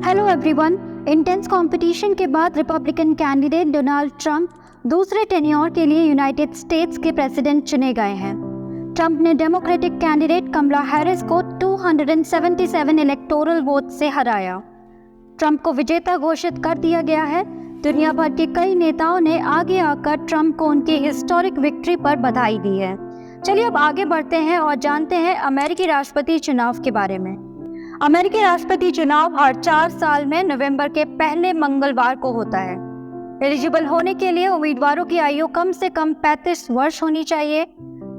Hello everyone. Intense competition के बाद Republican candidate Donald Trump दूसरे टेन्योर के लिए यूनाइटेड स्टेट्स के प्रेसिडेंट चुने गए हैं। ट्रंप ने डेमोक्रेटिक कैंडिडेट कमला हैरिस को 277 इलेक्टोरल वोट से हराया। ट्रंप को विजेता घोषित कर दिया गया है। दुनिया भर के कई नेताओं ने आगे आकर ट्रंप को उनकी हिस्टोरिक विक्ट्री पर बधाई दी है। चलिए अब आगे बढ़ते हैं और जानते हैं अमेरिकी राष्ट्रपति चुनाव के बारे में। अमेरिकी राष्ट्रपति चुनाव हर 4 साल में नवंबर के पहले मंगलवार को होता है। एलिजिबल होने के लिए उम्मीदवारों की आयु कम से कम 35 वर्ष होनी चाहिए,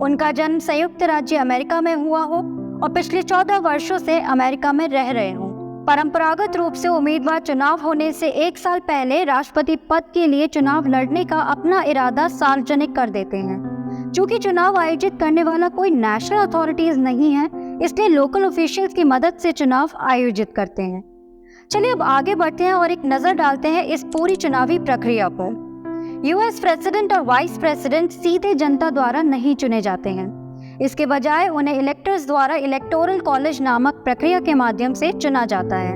उनका जन्म संयुक्त राज्य अमेरिका में हुआ हो और पिछले 14 वर्षों से अमेरिका में रह रहे हों। परंपरागत रूप से उम्मीदवार चुनाव होने से 1 साल पहले राष्ट्रपति पद के लिए चुनाव लड़ने का अपना इरादा सार्वजनिक कर देते हैं। चूंकि चुनाव आयोजित करने वाला कोई नेशनल अथॉरिटीज नहीं है, इसलिए लोकल ऑफिशियल्स की मदद से चुनाव आयोजित करते हैं। चलिए अब आगे बढ़ते हैं और एक नजर डालते हैं इस पूरी चुनावी प्रक्रिया पर। यूएस प्रेसिडेंट और वाइस प्रेसिडेंट सीधे जनता द्वारा नहीं चुने जाते हैं। इसके बजाय उन्हें इलेक्टर्स द्वारा इलेक्टोरल कॉलेज नामक प्रक्रिया के माध्यम से चुना जाता है।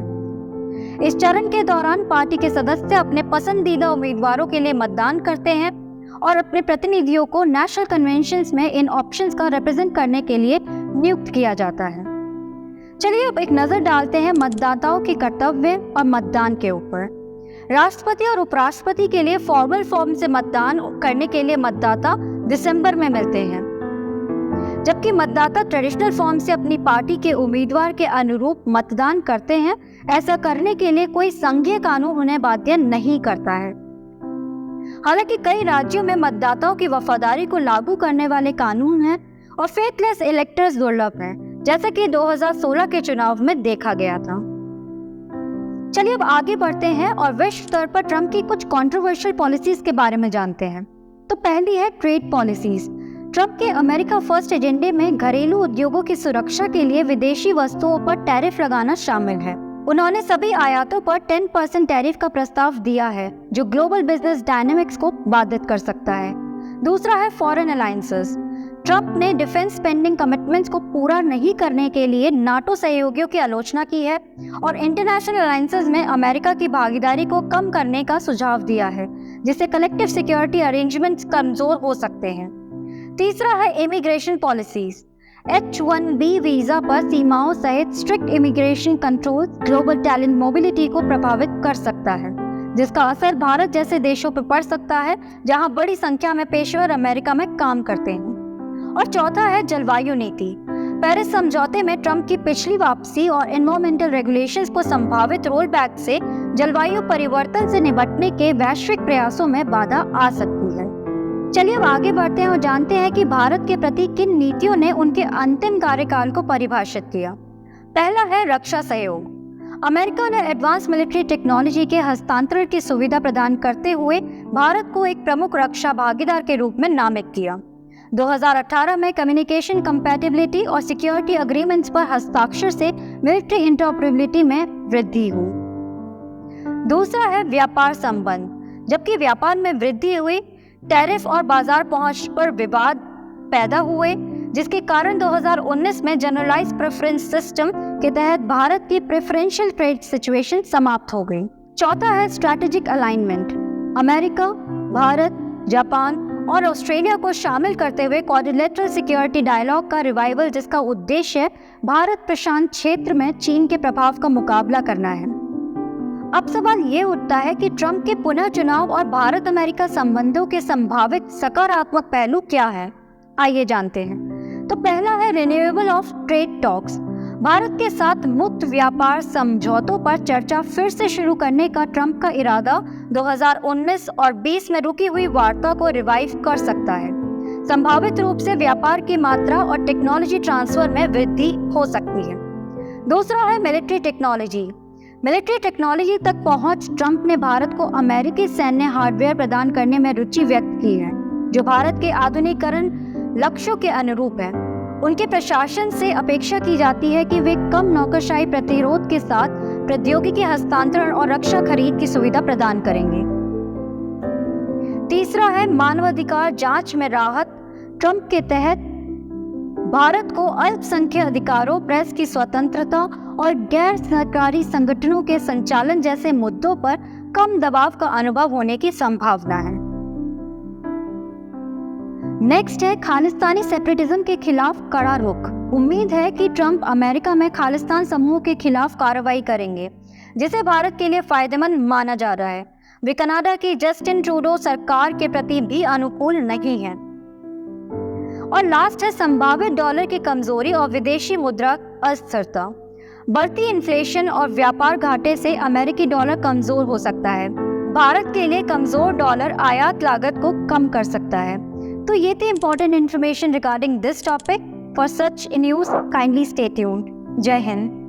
इस चरण के दौरान पार्टी के सदस्य अपने पसंदीदा उम्मीदवारों के लिए मतदान करते हैं और अपने प्रतिनिधियों को नेशनल कन्वेंशंस में इन ऑप्शंस का रिप्रेजेंट करने के लिए नियुक्त किया जाता है। चलिए अब एक नजर डालते हैं मतदाताओं के कर्तव्य और मतदान के ऊपर। राष्ट्रपति और उपराष्ट्रपति के लिए फॉर्मल फॉर्म से मतदान करने के लिए मतदाता दिसंबर में मिलते हैं, जबकि मतदाता ट्रेडिशनल फॉर्म से अपनी पार्टी के उम्मीदवार के अनुरूप मतदान करते हैं। ऐसा करने के लिए कोई संघीय कानून उन्हें बाध्य नहीं करता है। हालांकि कई राज्यों में मतदाताओं की वफादारी को लागू करने वाले कानून हैं और फेथलेस इलेक्टर्स दुर्लभ हैं, जैसा कि 2016 के चुनाव में देखा गया था। चलिए अब आगे बढ़ते हैं और विश्व स्तर पर ट्रंप की कुछ कंट्रोवर्शियल पॉलिसीज के बारे में जानते हैं। तो पहली है ट्रेड पॉलिसीज। ट्रंप के अमेरिका फर्स्ट एजेंडे में घरेलू उद्योगों की सुरक्षा के लिए विदेशी वस्तुओं पर टैरिफ लगाना शामिल है। उन्होंने सभी आयातों पर 10% टैरिफ का प्रस्ताव दिया है, जो ग्लोबल बिजनेस डायनेमिक्स को बाधित कर सकता है। दूसरा है फॉरेन अलायंसेस। ट्रंप ने डिफेंस स्पेंडिंग कमिटमेंट्स को पूरा नहीं करने के लिए नाटो सहयोगियों की आलोचना की है और इंटरनेशनल अलायंसेस में अमेरिका की भागीदारी को कम करने का सुझाव दिया है, जिससे कलेक्टिव सिक्योरिटी अरेंजमेंट्स कमजोर हो सकते हैं। तीसरा है इमिग्रेशन पॉलिसीज। H-1B वीजा पर सीमाओं सहित strict immigration control global talent mobility को प्रभावित कर सकता है, जिसका असर भारत जैसे देशों पर पड़ सकता है, जहां बड़ी संख्या में पेशेवर अमेरिका में काम करते हैं। और चौथा है जलवायु नीति। पेरिस समझौते में ट्रंप की पिछली वापसी और एनवायरमेंटल रेगुलेशंस को संभावित रोल बैक से जलवायु परिवर्तन से निपटने के वैश्विक प्रयासों में बाधा आ सकती है। चलिए अब आगे बढ़ते हैं और जानते हैं कि भारत के प्रति किन नीतियों ने उनके अंतिम कार्यकाल को परिभाषित किया। पहला है रक्षा सहयोग। अमेरिका ने एडवांस मिलिट्री टेक्नोलॉजी के हस्तांतरण की सुविधा प्रदान करते हुए भारत को एक प्रमुख रक्षा भागीदार के रूप में नामित किया। 2018 में कम्युनिकेशन कंपैटिबिलिटी और सिक्योरिटी एग्रीमेंट्स पर हस्ताक्षर से मिलिट्री इंटरऑपरेबिलिटी में वृद्धि हुई। दूसरा है व्यापार संबंध। जबकि व्यापार में वृद्धि हुई, टैरिफ और बाजार पहुंच पर विवाद पैदा हुए, जिसके कारण 2019 में जनरलाइज्ड प्रेफरेंस सिस्टम के तहत भारत की प्रेफरेंशियल ट्रेड सिचुएशन समाप्त हो गई। चौथा है strategic alignment. America, Bharat, Japan और ऑस्ट्रेलिया को शामिल करते हुए क्वाड्रिलेटरल सिक्योरिटी डायलॉग का रिवाइवल, जिसका उद्देश्य भारत प्रशांत क्षेत्र में चीन के प्रभाव का मुकाबला करना है। अब सवाल ये उठता है कि ट्रंप के पुनः चुनाव और भारत अमेरिका संबंधों के संभावित सकारात्मक पहलू क्या है। आइए जानते हैं। तो पहला है renewable of trade talks. Bharat के साथ मुक्त व्यापार समझौतों पर चर्चा फिर से शुरू करने का ट्रंप का इरादा 2019 और 20 में रुकी हुई वार्ता को रिवाइव कर सकता है। संभावित रूप से व्यापार की मात्रा और टेक्नोलॉजी ट्रांसफर में वृद्धि हो सकती है। दूसरा है मिलिट्री टेक्नोलॉजी। मिलिट्री टेक्नोलॉजी तक पहुंच। ट्रंप ने भारत को अमेरिकी सैन्य हार्डवेयर प्रदान करने में रुचि व्यक्त की है, जो भारत के आधुनिकीकरण लक्ष्यों के अनुरूप है। उनके प्रशासन से अपेक्षा की जाती है कि वे कम नौकरशाही प्रतिरोध के साथ प्रौद्योगिकी हस्तांतरण और रक्षा खरीद की सुविधा प्रदान करेंगे। तीसरा है मानवाधिकार जांच में राहत। ट्रंप के तहत भारत को अल्पसंख्यक अधिकारों, प्रेस की स्वतंत्रता और गैर सरकारी संगठनों के संचालन जैसे मुद्दों पर कम दबाव का अनुभव होने की संभावना है। नेक्स्ट है खालिस्तानी सेपरेटिज्म के खिलाफ कड़ा रुख। उम्मीद है कि ट्रंप अमेरिका में खालिस्तान समूह के खिलाफ कार्रवाई करेंगे, जिसे भारत के लिए फायदेमंद माना जा रहा है। वे कनाडा की जस्टिन ट्रूडो सरकार के प्रति भी अनुकूल नहीं हैं। और लास्ट है संभावित डॉलर की कमजोरी और विदेशी मुद्रा अस्थिरता। बढ़ती इन्फ्लेशन और व्यापार घाटे से अमेरिकी डॉलर कमजोर हो सकता है। भारत के लिए कमजोर डॉलर आयात लागत को कम कर सकता है। तो ये थी important information regarding this topic. For such news kindly stay tuned. जय हिंद।